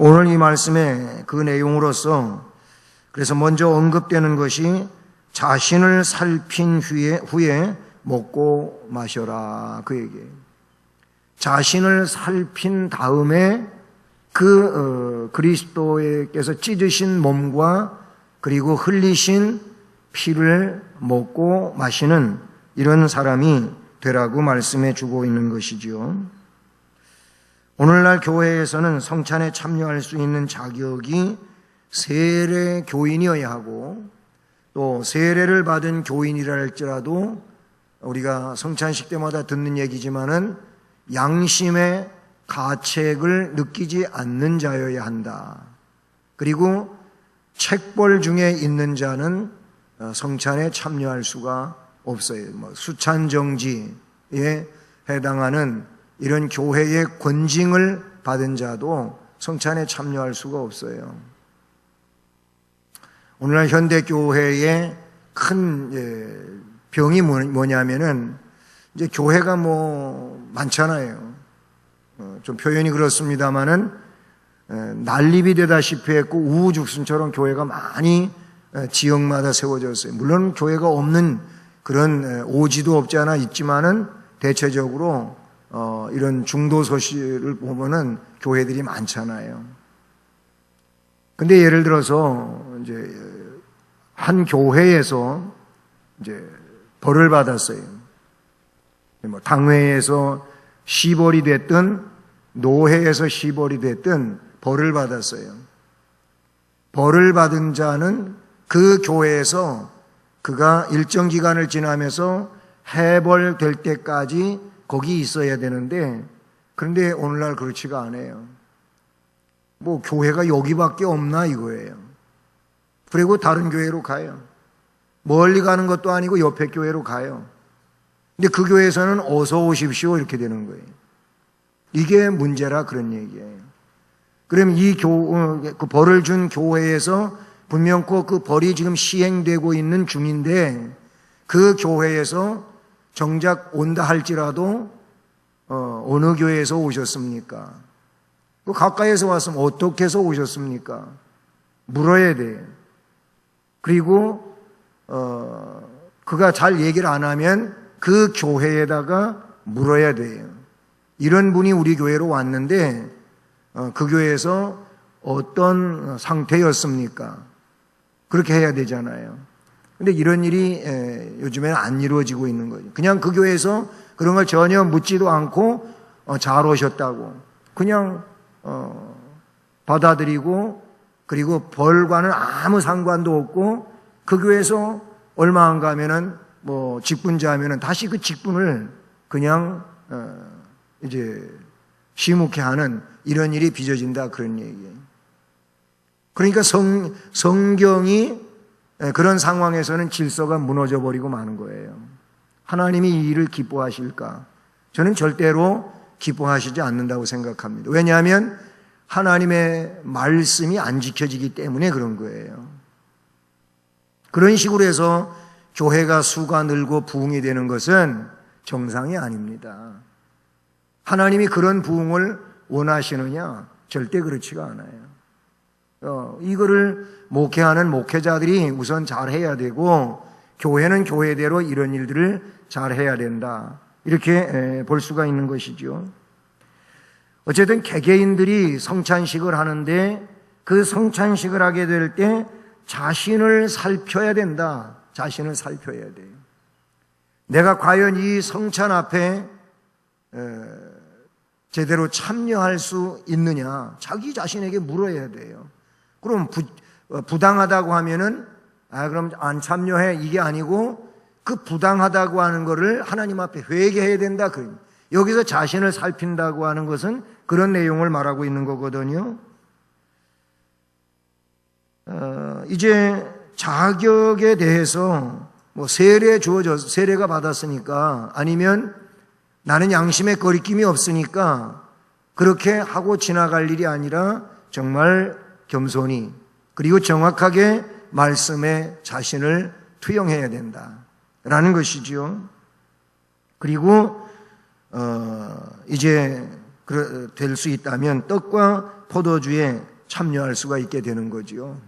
오늘 이 말씀의 그 내용으로서 그래서 먼저 언급되는 것이 자신을 살핀 후에 먹고 마셔라, 그 얘기예요. 자신을 살핀 다음에 그리스도께서 찢으신 몸과 그리고 흘리신 피를 먹고 마시는 이런 사람이 되라고 말씀해 주고 있는 것이지요. 오늘날 교회에서는 성찬에 참여할 수 있는 자격이 세례 교인이어야 하고, 또 세례를 받은 교인이라 할지라도 우리가 성찬식 때마다 듣는 얘기지만은 양심의 가책을 느끼지 않는 자여야 한다. 그리고 책벌 중에 있는 자는 성찬에 참여할 수가 없어요. 수찬정지에 해당하는 이런 교회의 권징을 받은 자도 성찬에 참여할 수가 없어요. 오늘날 현대교회의 큰 병이 뭐냐면은 이제 교회가 많잖아요. 좀 표현이 그렇습니다만은 난립이 되다시피 했고 우후죽순처럼 교회가 많이 지역마다 세워졌어요. 물론 교회가 없는 그런 오지도 없지 않아 있지만은 대체적으로 이런 중도 소실을 보면은 교회들이 많잖아요. 근데 예를 들어서 이제 한 교회에서 이제 벌을 받았어요. 당회에서 시벌이 됐든 노회에서 시벌이 됐든 벌을 받았어요. 벌을 받은 자는 그 교회에서 그가 일정 기간을 지나면서 해벌될 때까지 거기 있어야 되는데, 그런데 오늘날 그렇지가 않아요. 교회가 여기밖에 없나 이거예요. 그리고 다른 교회로 가요. 멀리 가는 것도 아니고 옆에 교회로 가요. 근데 그 교회에서는 어서 오십시오 이렇게 되는 거예요. 이게 문제라 그런 얘기예요. 그럼 그 벌을 준 교회에서 분명 그 벌이 지금 시행되고 있는 중인데, 그 교회에서 정작 온다 할지라도 어느 교회에서 오셨습니까? 가까이에서 왔으면 어떻게 해서 오셨습니까? 물어야 돼요. 그리고 그가 잘 얘기를 안 하면 그 교회에다가 물어야 돼요. 이런 분이 우리 교회로 왔는데 그 교회에서 어떤 상태였습니까? 그렇게 해야 되잖아요. 근데 이런 일이 요즘에는 안 이루어지고 있는 거죠. 그냥 그 교회에서 그런 걸 전혀 묻지도 않고 잘 오셨다고 그냥 받아들이고, 그리고 벌과는 아무 상관도 없고, 그 교회에서 얼마 안 가면은 직분자면은 다시 그 직분을 그냥 이제 시묵해 하는 이런 일이 빚어진다 그런 얘기예요. 그러니까 성경이 그런 상황에서는 질서가 무너져 버리고 마는 거예요. 하나님이 이 일을 기뻐하실까? 저는 절대로 기뻐하시지 않는다고 생각합니다. 왜냐하면 하나님의 말씀이 안 지켜지기 때문에 그런 거예요. 그런 식으로 해서 교회가 수가 늘고 부흥이 되는 것은 정상이 아닙니다. 하나님이 그런 부흥을 원하시느냐? 절대 그렇지가 않아요. 이거를 목회하는 목회자들이 우선 잘해야 되고, 교회는 교회대로 이런 일들을 잘해야 된다, 이렇게 볼 수가 있는 것이죠. 어쨌든 개개인들이 성찬식을 하는데 그 성찬식을 하게 될 때 자신을 살펴야 된다. 자신을 살펴야 돼요. 내가 과연 이 성찬 앞에 제대로 참여할 수 있느냐, 자기 자신에게 물어야 돼요. 그럼 부당하다고 하면은 그럼 안 참여해, 이게 아니고 그 부당하다고 하는 거를 하나님 앞에 회개해야 된다. 여기서 자신을 살핀다고 하는 것은 그런 내용을 말하고 있는 거거든요. 이제 자격에 대해서 세례가 받았으니까, 아니면 나는 양심의 거리낌이 없으니까 그렇게 하고 지나갈 일이 아니라 정말 겸손히, 그리고 정확하게 말씀에 자신을 투영해야 된다라는 것이지요. 그리고 이제 될 수 있다면 떡과 포도주에 참여할 수가 있게 되는 거지요.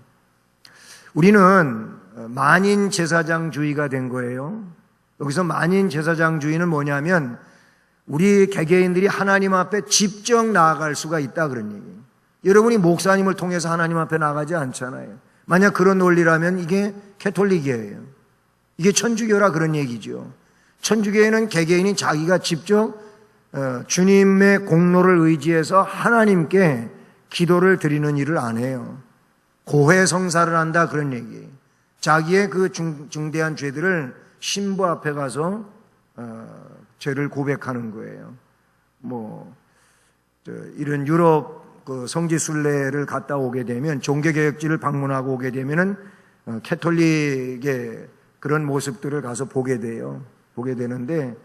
우리는 만인 제사장주의가 된 거예요. 여기서 만인 제사장주의는 뭐냐면 우리 개개인들이 하나님 앞에 직접 나아갈 수가 있다 그런 얘기예요. 여러분이 목사님을 통해서 하나님 앞에 나가지 않잖아요. 만약 그런 논리라면 이게 캐톨릭이에요. 이게 천주교라 그런 얘기죠. 천주교에는 개개인이 자기가 직접 주님의 공로를 의지해서 하나님께 기도를 드리는 일을 안 해요. 고해성사를 한다 그런 얘기예요. 자기의 그 중대한 죄들을 신부 앞에 가서 죄를 고백하는 거예요. 이런 유럽 그 성지순례를 갔다 오게 되면 종교개혁지를 방문하고 오게 되면은 캐톨릭의 그런 모습들을 가서 보게 돼요. 보게 되는데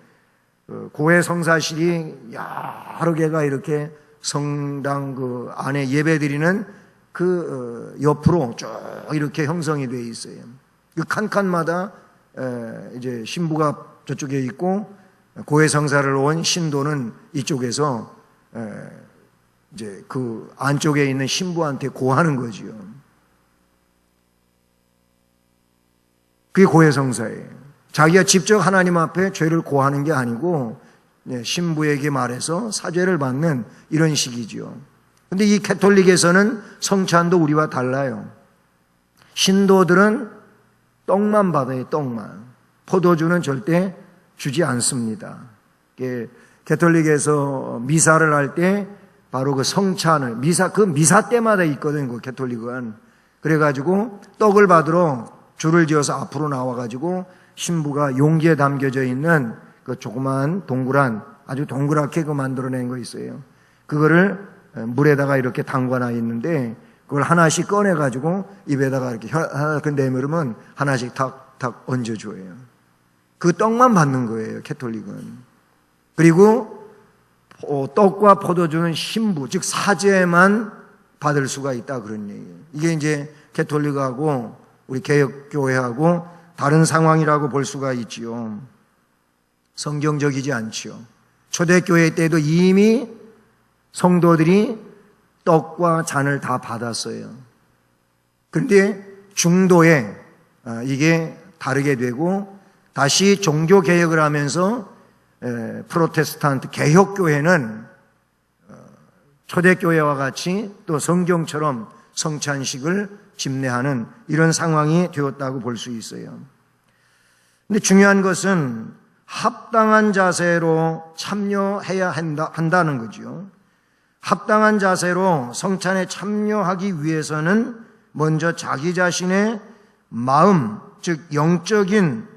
고해성사실이 여러 개가 이렇게 성당 그 안에 예배드리는 그 옆으로 쭉 이렇게 형성이 되어 있어요. 그 칸칸마다 이제 신부가 저쪽에 있고 고해성사를 온 신도는 이쪽에서 이제 그 안쪽에 있는 신부한테 고하는 거지요. 그게 고해성사예요. 자기가 직접 하나님 앞에 죄를 고하는 게 아니고 신부에게 말해서 사죄를 받는 이런 식이죠. 근데 이 캐톨릭에서는 성찬도 우리와 달라요. 신도들은 떡만 받아요, 떡만. 포도주는 절대 주지 않습니다. 캐톨릭에서 미사를 할 때 바로 그 성찬을, 미사 때마다 있거든요, 그 캐톨릭은. 그래가지고 떡을 받으러 줄을 지어서 앞으로 나와가지고 신부가 용기에 담겨져 있는 그 조그만 동그란, 아주 동그랗게 그 만들어낸 거 있어요. 그거를 물에다가 이렇게 담가놔 있는데 그걸 하나씩 꺼내가지고 입에다가 이렇게 하나 내밀으면 하나씩 탁탁 얹어줘요. 그 떡만 받는 거예요, 캐톨릭은. 그리고 떡과 포도주는 신부, 즉 사제만 받을 수가 있다 그런 얘기예요. 이게 이제 캐톨릭하고 우리 개혁교회하고 다른 상황이라고 볼 수가 있지요. 성경적이지 않지요. 초대교회 때도 이미 성도들이 떡과 잔을 다 받았어요. 그런데 중도에 이게 다르게 되고 다시 종교개혁을 하면서 프로테스탄트 개혁교회는 초대교회와 같이 또 성경처럼 성찬식을 집례하는 이런 상황이 되었다고 볼 수 있어요. 근데 중요한 것은 합당한 자세로 참여해야 한다는 거죠. 합당한 자세로 성찬에 참여하기 위해서는 먼저 자기 자신의 마음, 즉 영적인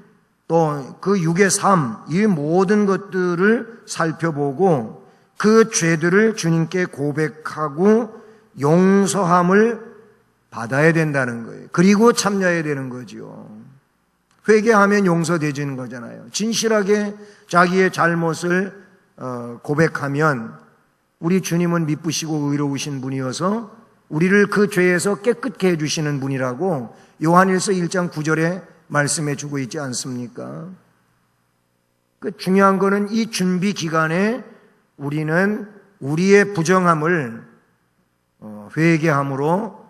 또 그 육의 삶, 이 모든 것들을 살펴보고 그 죄들을 주님께 고백하고 용서함을 받아야 된다는 거예요. 그리고 참여해야 되는 거지요. 회개하면 용서되지는 거잖아요. 진실하게 자기의 잘못을 고백하면 우리 주님은 미쁘시고 의로우신 분이어서 우리를 그 죄에서 깨끗게 해주시는 분이라고 요한일서 1장 9절에 말씀해 주고 있지 않습니까? 그 중요한 거는 이 준비 기간에 우리는 우리의 부정함을 회개함으로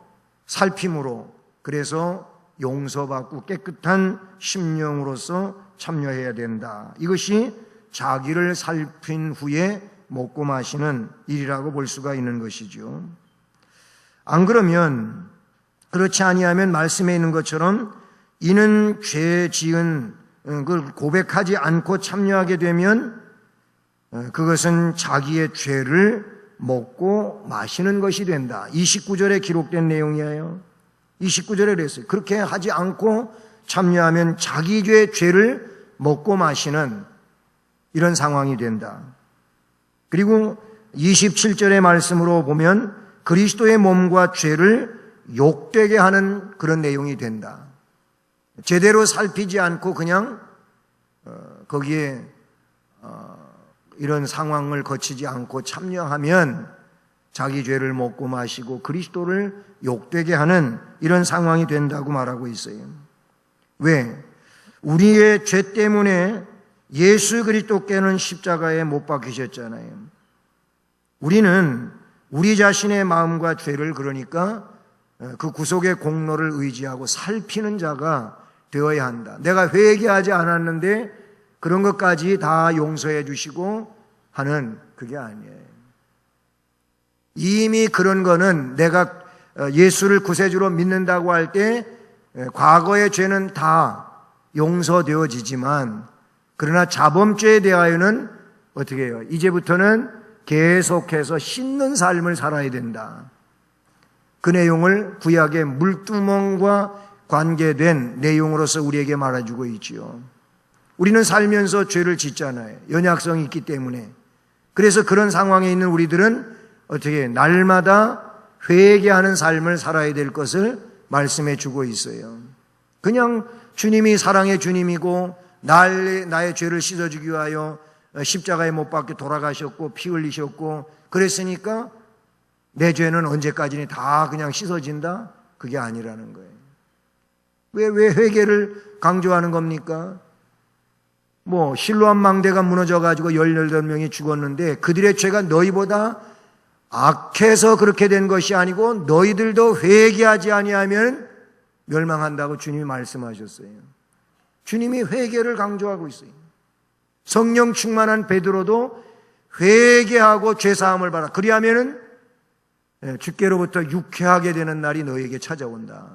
살핌으로 그래서 용서받고 깨끗한 심령으로서 참여해야 된다. 이것이 자기를 살핀 후에 먹고 마시는 일이라고 볼 수가 있는 것이죠. 안 그러면 그렇지 아니하면 말씀에 있는 것처럼 이는 죄 지은 걸 고백하지 않고 참여하게 되면 그것은 자기의 죄를 먹고 마시는 것이 된다. 29절에 기록된 내용이에요. 29절에 그랬어요. 그렇게 하지 않고 참여하면 자기 죄를 먹고 마시는 이런 상황이 된다. 그리고 27절의 말씀으로 보면 그리스도의 몸과 죄를 욕되게 하는 그런 내용이 된다. 제대로 살피지 않고 그냥 거기에 이런 상황을 거치지 않고 참여하면 자기 죄를 먹고 마시고 그리스도를 욕되게 하는 이런 상황이 된다고 말하고 있어요. 왜? 우리의 죄 때문에 예수 그리스도께는 십자가에 못 박히셨잖아요. 우리는 우리 자신의 마음과 죄를 그러니까 그 구속의 공로를 의지하고 살피는 자가 되어야 한다. 내가 회개하지 않았는데 그런 것까지 다 용서해 주시고 하는 그게 아니에요. 이미 그런 거는 내가 예수를 구세주로 믿는다고 할 때 과거의 죄는 다 용서되어지지만 그러나 자범죄에 대하여는 어떻게 해요? 이제부터는 계속해서 씻는 삶을 살아야 된다. 그 내용을 구약의 물두멍과 관계된 내용으로서 우리에게 말해주고 있지요. 우리는 살면서 죄를 짓잖아요. 연약성이 있기 때문에. 그래서 그런 상황에 있는 우리들은 어떻게 날마다 회개하는 삶을 살아야 될 것을 말씀해 주고 있어요. 그냥 주님이 사랑의 주님이고 나의 죄를 씻어주기 위하여 십자가에 못 박혀 돌아가셨고 피 흘리셨고 그랬으니까 내 죄는 언제까지니 다 그냥 씻어진다? 그게 아니라는 거예요. 왜 회개를 강조하는 겁니까? 실로암 망대가 무너져가지고 18명이 죽었는데 그들의 죄가 너희보다 악해서 그렇게 된 것이 아니고 너희들도 회개하지 아니하면 멸망한다고 주님이 말씀하셨어요. 주님이 회개를 강조하고 있어요. 성령 충만한 베드로도 회개하고 죄사함을 받아. 그리하면은 주께로부터 유쾌하게 되는 날이 너희에게 찾아온다.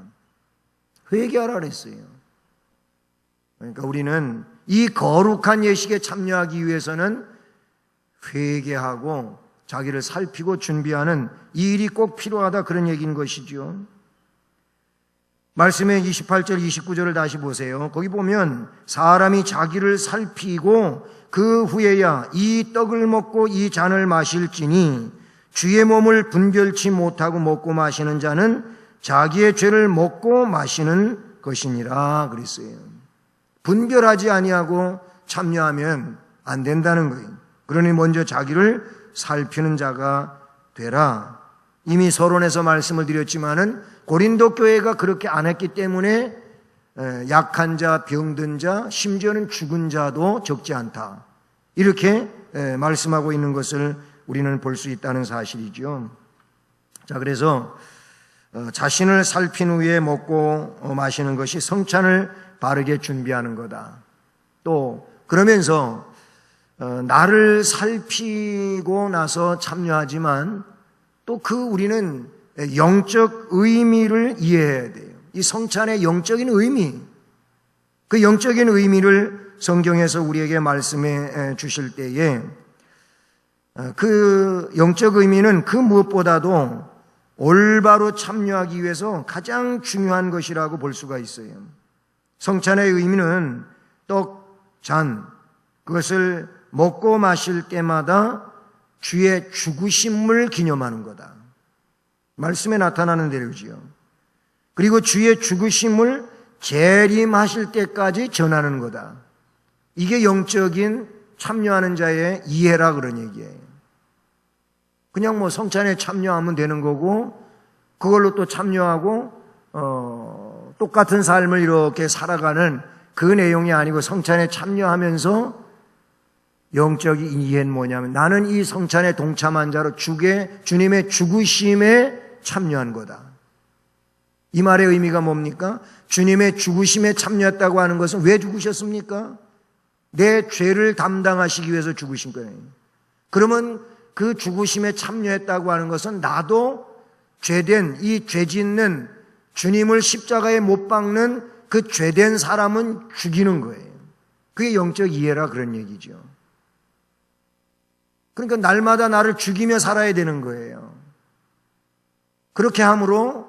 회개하라 그랬어요. 그러니까 우리는 이 거룩한 예식에 참여하기 위해서는 회개하고 자기를 살피고 준비하는 이 일이 꼭 필요하다 그런 얘기인 것이죠. 말씀의 28절 29절을 다시 보세요. 거기 보면 사람이 자기를 살피고 그 후에야 이 떡을 먹고 이 잔을 마실지니 주의 몸을 분별치 못하고 먹고 마시는 자는 자기의 죄를 먹고 마시는 것이니라 그랬어요. 분별하지 아니하고 참여하면 안 된다는 거예요. 그러니 먼저 자기를 살피는 자가 되라. 이미 서론에서 말씀을 드렸지만은 고린도 교회가 그렇게 안 했기 때문에 약한 자, 병든 자, 심지어는 죽은 자도 적지 않다. 이렇게 말씀하고 있는 것을 우리는 볼 수 있다는 사실이죠. 자, 그래서 자신을 살핀 후에 먹고 마시는 것이 성찬을 바르게 준비하는 거다. 또 그러면서 나를 살피고 나서 참여하지만 또 우리는 영적 의미를 이해해야 돼요. 이 성찬의 영적인 의미, 그 영적인 의미를 성경에서 우리에게 말씀해 주실 때에 그 영적 의미는 그 무엇보다도 올바로 참여하기 위해서 가장 중요한 것이라고 볼 수가 있어요. 성찬의 의미는 떡, 잔, 그것을 먹고 마실 때마다 주의 죽으심을 기념하는 거다. 말씀에 나타나는 대로지요. 그리고 주의 죽으심을 재림하실 때까지 전하는 거다. 이게 영적인 참여하는 자의 이해라 그런 얘기예요. 그냥 성찬에 참여하면 되는 거고 그걸로 또 참여하고 똑같은 삶을 이렇게 살아가는 그 내용이 아니고 성찬에 참여하면서 영적인 이해는 뭐냐면 나는 이 성찬에 동참한 자로 주님의 죽으심에 참여한 거다. 이 말의 의미가 뭡니까? 주님의 죽으심에 참여했다고 하는 것은 왜 죽으셨습니까? 내 죄를 담당하시기 위해서 죽으신 거예요. 그러면 그 죽으심에 참여했다고 하는 것은 나도 죄된 이 죄짓는 주님을 십자가에 못 박는 그 죄된 사람은 죽이는 거예요. 그게 영적 이해라 그런 얘기죠. 그러니까 날마다 나를 죽이며 살아야 되는 거예요. 그렇게 함으로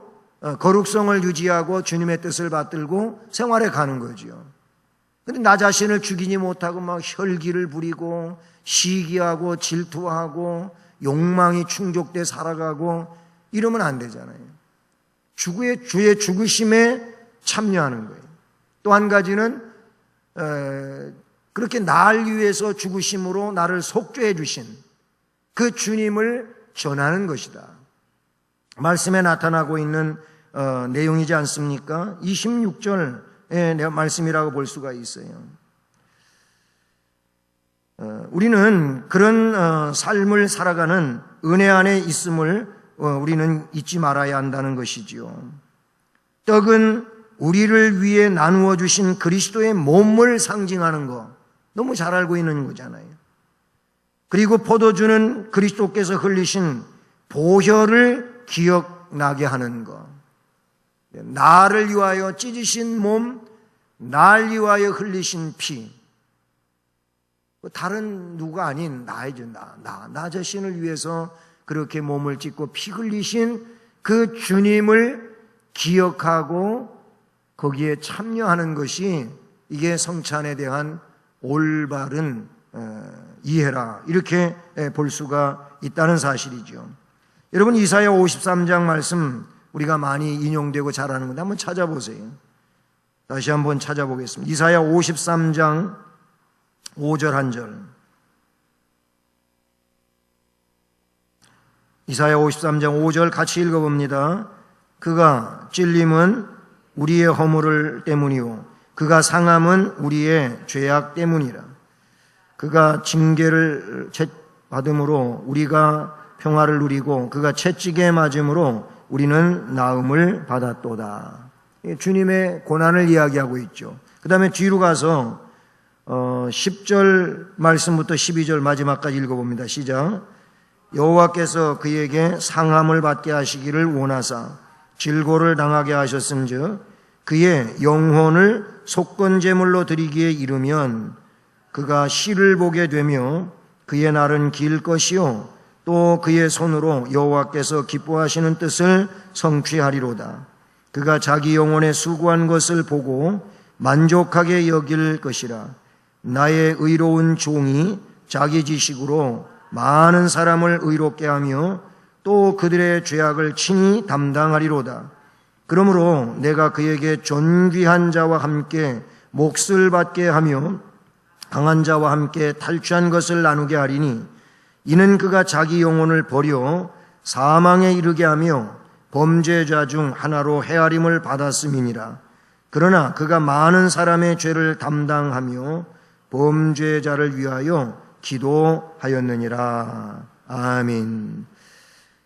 거룩성을 유지하고 주님의 뜻을 받들고 생활해 가는 거죠. 그런데 나 자신을 죽이지 못하고 막 혈기를 부리고 시기하고 질투하고 욕망이 충족돼 살아가고 이러면 안 되잖아요. 주의 죽으심에 참여하는 거예요. 또 한 가지는 그렇게 날 위해서 죽으심으로 나를 속죄해 주신 그 주님을 전하는 것이다. 말씀에 나타나고 있는 내용이지 않습니까? 26절의 말씀이라고 볼 수가 있어요. 우리는 그런 삶을 살아가는 은혜 안에 있음을 우리는 잊지 말아야 한다는 것이지요. 떡은 우리를 위해 나누어 주신 그리스도의 몸을 상징하는 거 너무 잘 알고 있는 거잖아요. 그리고 포도주는 그리스도께서 흘리신 보혈을 기억나게 하는 거. 나를 위하여 찢으신 몸, 날 위하여 흘리신 피. 다른 누가 아닌 나이죠. 나 자신을 위해서 그렇게 몸을 찢고 피 흘리신 그 주님을 기억하고 거기에 참여하는 것이 이게 성찬에 대한 올바른 이해라, 이렇게 볼 수가 있다는 사실이죠. 여러분, 이사야 53장 말씀 우리가 많이 인용되고 잘 아는 건데 한번 찾아보세요. 다시 한번 찾아보겠습니다. 이사야 53장 5절 한 절. 이사야 53장 5절 같이 읽어봅니다. 그가 찔림은 우리의 허물 때문이요 그가 상함은 우리의 죄악 때문이라. 그가 징계를 받음으로 우리가 평화를 누리고 그가 채찍에 맞음으로 우리는 나음을 받았도다. 주님의 고난을 이야기하고 있죠. 그 다음에 뒤로 가서 10절 말씀부터 12절 마지막까지 읽어봅니다. 시작. 여호와께서 그에게 상함을 받게 하시기를 원하사 질고를 당하게 하셨음즉 그의 영혼을 속건제물로 드리기에 이르면 그가 시를 보게 되며 그의 날은 길 것이요 또 그의 손으로 여호와께서 기뻐하시는 뜻을 성취하리로다. 그가 자기 영혼에 수고한 것을 보고 만족하게 여길 것이라. 나의 의로운 종이 자기 지식으로 많은 사람을 의롭게 하며 또 그들의 죄악을 친히 담당하리로다. 그러므로 내가 그에게 존귀한 자와 함께 몫을 받게 하며 강한 자와 함께 탈취한 것을 나누게 하리니 이는 그가 자기 영혼을 버려 사망에 이르게 하며 범죄자 중 하나로 헤아림을 받았음이니라. 그러나 그가 많은 사람의 죄를 담당하며 범죄자를 위하여 기도하였느니라. 아멘.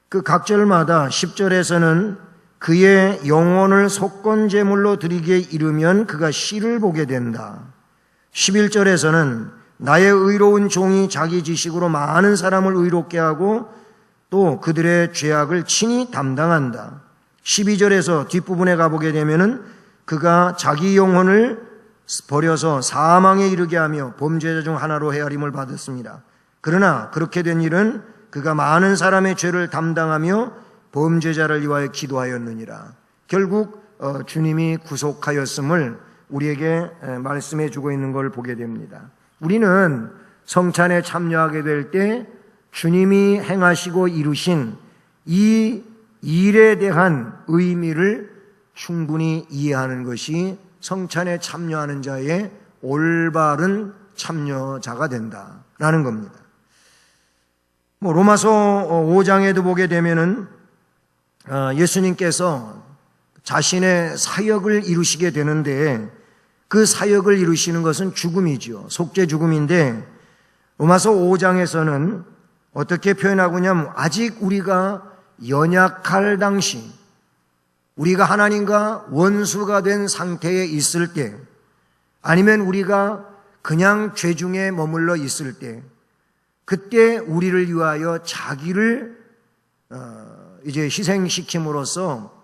그 각절마다 10절에서는 그의 영혼을 속건제물로 드리기에 이르면 그가 시를 보게 된다. 11절에서는 나의 의로운 종이 자기 지식으로 많은 사람을 의롭게 하고 또 그들의 죄악을 친히 담당한다. 12절에서 뒷부분에 가보게 되면은 그가 자기 영혼을 버려서 사망에 이르게 하며 범죄자 중 하나로 헤아림을 받았습니다. 그러나 그렇게 된 일은 그가 많은 사람의 죄를 담당하며 범죄자를 위하여 기도하였느니라. 결국 주님이 구속하였음을 우리에게 말씀해 주고 있는 걸 보게 됩니다. 우리는 성찬에 참여하게 될 때 주님이 행하시고 이루신 이 일에 대한 의미를 충분히 이해하는 것이 성찬에 참여하는 자의 올바른 참여자가 된다라는 겁니다. 로마서 5장에도 보게 되면은 예수님께서 자신의 사역을 이루시게 되는데 그 사역을 이루시는 것은 죽음이죠. 속죄 죽음인데 로마서 5장에서는 어떻게 표현하고 있냐면 아직 우리가 연약할 당시 우리가 하나님과 원수가 된 상태에 있을 때 아니면 우리가 그냥 죄 중에 머물러 있을 때 그때 우리를 위하여 자기를 이제 희생시킴으로써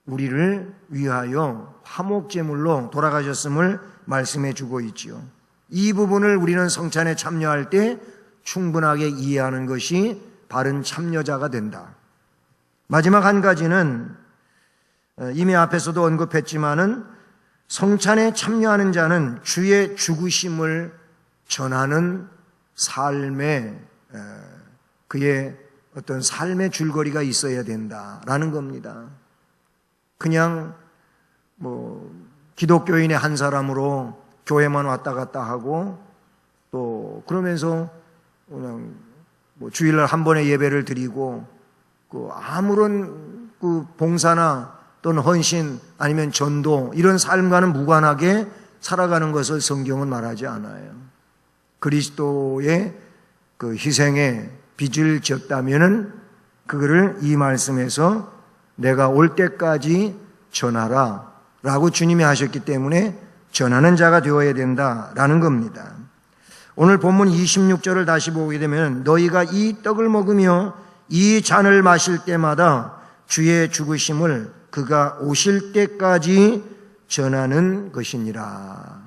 우리를 위하여 화목제물로 돌아가셨음을 말씀해 주고 있지요. 이 부분을 우리는 성찬에 참여할 때 충분하게 이해하는 것이 바른 참여자가 된다. 마지막 한 가지는 이미 앞에서도 언급했지만은 성찬에 참여하는 자는 주의 죽으심을 전하는 삶에 그의 어떤 삶의 줄거리가 있어야 된다라는 겁니다. 그냥 기독교인의 한 사람으로 교회만 왔다 갔다 하고 또 그러면서 그냥 주일날 한 번의 예배를 드리고 아무런 봉사나 또는 헌신 아니면 전도 이런 삶과는 무관하게 살아가는 것을 성경은 말하지 않아요. 그리스도의 그 희생에 빚을 졌다면은 그거를 이 말씀에서 내가 올 때까지 전하라 라고 주님이 하셨기 때문에 전하는 자가 되어야 된다라는 겁니다. 오늘 본문 26절을 다시 보게 되면 너희가 이 떡을 먹으며 이 잔을 마실 때마다 주의 죽으심을 그가 오실 때까지 전하는 것이니라.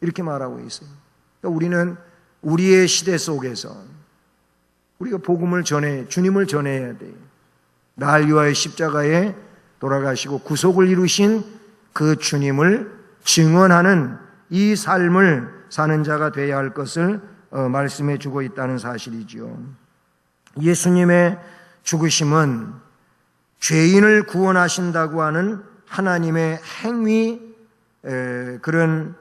이렇게 말하고 있어요. 그러니까 우리는 우리의 시대 속에서 우리가 복음을 주님을 전해야 돼요. 날 위하여 십자가에 돌아가시고 구속을 이루신 그 주님을 증언하는 이 삶을 사는 자가 되어야 할 것을 말씀해 주고 있다는 사실이지요. 예수님의 죽으심은 죄인을 구원하신다고 하는 하나님의 그런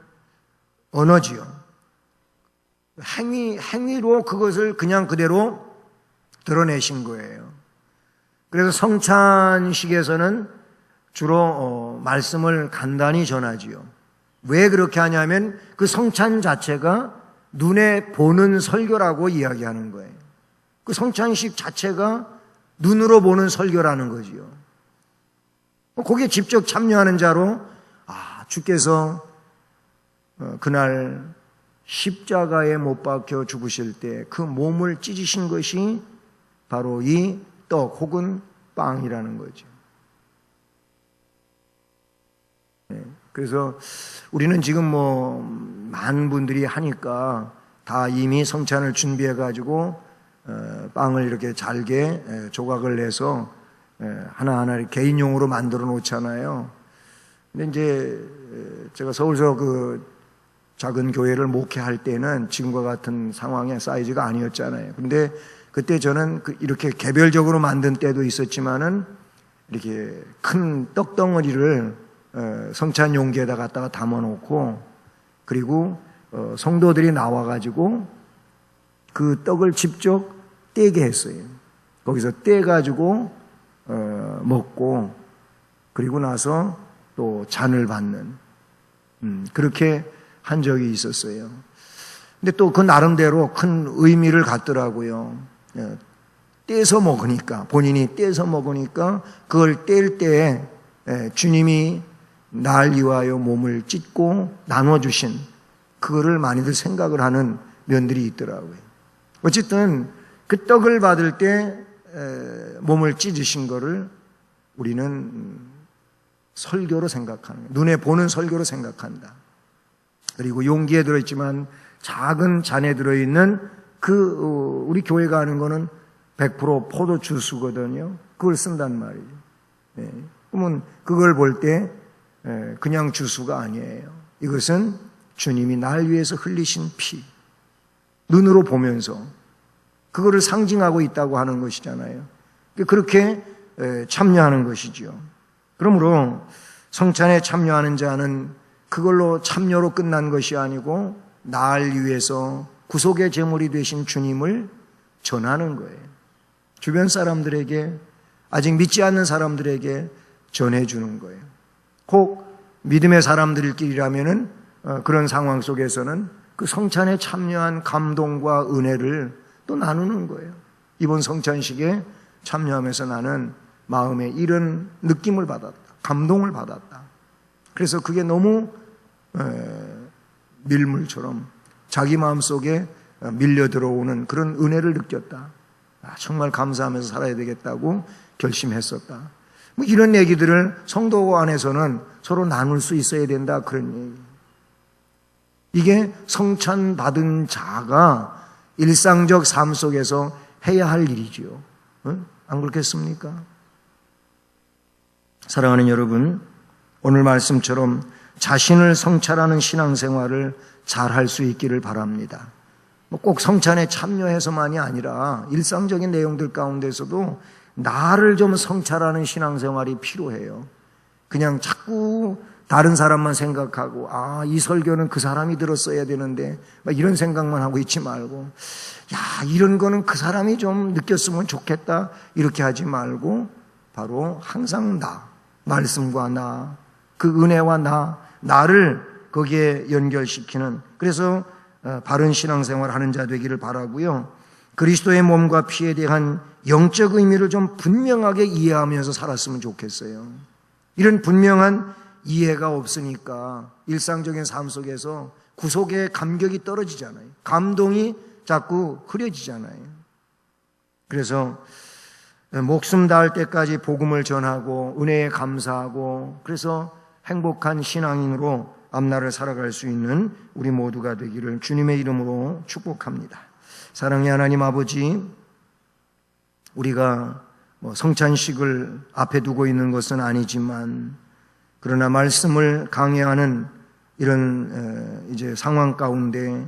언어지요. 행위로 그것을 그냥 그대로 드러내신 거예요. 그래서 성찬식에서는 주로 말씀을 간단히 전하지요. 왜 그렇게 하냐면 그 성찬 자체가 눈에 보는 설교라고 이야기하는 거예요. 그 성찬식 자체가 눈으로 보는 설교라는 거지요. 거기에 직접 참여하는 자로 주께서 그날 십자가에 못 박혀 죽으실 때 그 몸을 찢으신 것이 바로 이 떡 혹은 빵이라는 거죠. 그래서 우리는 지금 많은 분들이 하니까 다 이미 성찬을 준비해 가지고 빵을 이렇게 잘게 조각을 내서 하나하나 개인용으로 만들어 놓잖아요. 근데 이제 제가 서울서 그 작은 교회를 목회할 때는 지금과 같은 상황의 사이즈가 아니었잖아요. 근데 그때 저는 이렇게 개별적으로 만든 때도 있었지만은 이렇게 큰 떡덩어리를 성찬 용기에다 갖다가 담아놓고 그리고 성도들이 나와가지고 그 떡을 직접 떼게 했어요. 거기서 떼가지고 먹고 그리고 나서 또 잔을 받는 그렇게 한 적이 있었어요. 근데 또 그 나름대로 큰 의미를 갖더라고요. 떼서 먹으니까 본인이 떼서 먹으니까 그걸 뗄 때 주님이 날 위하여 몸을 찢고 나눠주신 그거를 많이들 생각을 하는 면들이 있더라고요. 어쨌든 그 떡을 받을 때 몸을 찢으신 거를 우리는 설교로 생각하는 거예요. 눈에 보는 설교로 생각한다. 그리고 용기에 들어있지만 작은 잔에 들어있는 우리 교회가 하는 거는 100% 포도 주스거든요. 그걸 쓴단 말이에요. 그러면 그걸 볼 때 그냥 주스가 아니에요. 이것은 주님이 날 위해서 흘리신 피. 눈으로 보면서 그거를 상징하고 있다고 하는 것이잖아요. 그렇게 참여하는 것이죠. 그러므로 성찬에 참여하는 자는 그걸로 참여로 끝난 것이 아니고 날 위해서 구속의 제물이 되신 주님을 전하는 거예요. 주변 사람들에게 아직 믿지 않는 사람들에게 전해주는 거예요. 혹 믿음의 사람들끼리라면은 그런 상황 속에서는 그 성찬에 참여한 감동과 은혜를 또 나누는 거예요. 이번 성찬식에 참여하면서 나는 마음에 이런 느낌을 받았다. 감동을 받았다. 그래서 그게 너무 밀물처럼 자기 마음속에 밀려 들어오는 그런 은혜를 느꼈다. 정말 감사하면서 살아야 되겠다고 결심했었다. 이런 얘기들을 성도 안에서는 서로 나눌 수 있어야 된다. 그런 얘기. 이게 성찬 받은 자가 일상적 삶 속에서 해야 할 일이지요. 안 그렇겠습니까? 사랑하는 여러분, 오늘 말씀처럼 자신을 성찰하는 신앙생활을 잘 할 수 있기를 바랍니다. 꼭 성찬에 참여해서만이 아니라 일상적인 내용들 가운데서도 나를 좀 성찰하는 신앙생활이 필요해요. 그냥 자꾸 다른 사람만 생각하고 이 설교는 그 사람이 들었어야 되는데 이런 생각만 하고 있지 말고 이런 거는 그 사람이 좀 느꼈으면 좋겠다 이렇게 하지 말고 바로 항상 말씀과 그 은혜와 나를 거기에 연결시키는, 그래서 바른 신앙생활 하는 자 되기를 바라고요. 그리스도의 몸과 피에 대한 영적 의미를 좀 분명하게 이해하면서 살았으면 좋겠어요. 이런 분명한 이해가 없으니까 일상적인 삶 속에서 구속의 감격이 떨어지잖아요. 감동이 자꾸 흐려지잖아요. 그래서 목숨 다할 때까지 복음을 전하고 은혜에 감사하고 그래서 행복한 신앙인으로 앞날을 살아갈 수 있는 우리 모두가 되기를 주님의 이름으로 축복합니다. 사랑의 하나님 아버지, 우리가 성찬식을 앞에 두고 있는 것은 아니지만 그러나 말씀을 강해하는 이런 이제 상황 가운데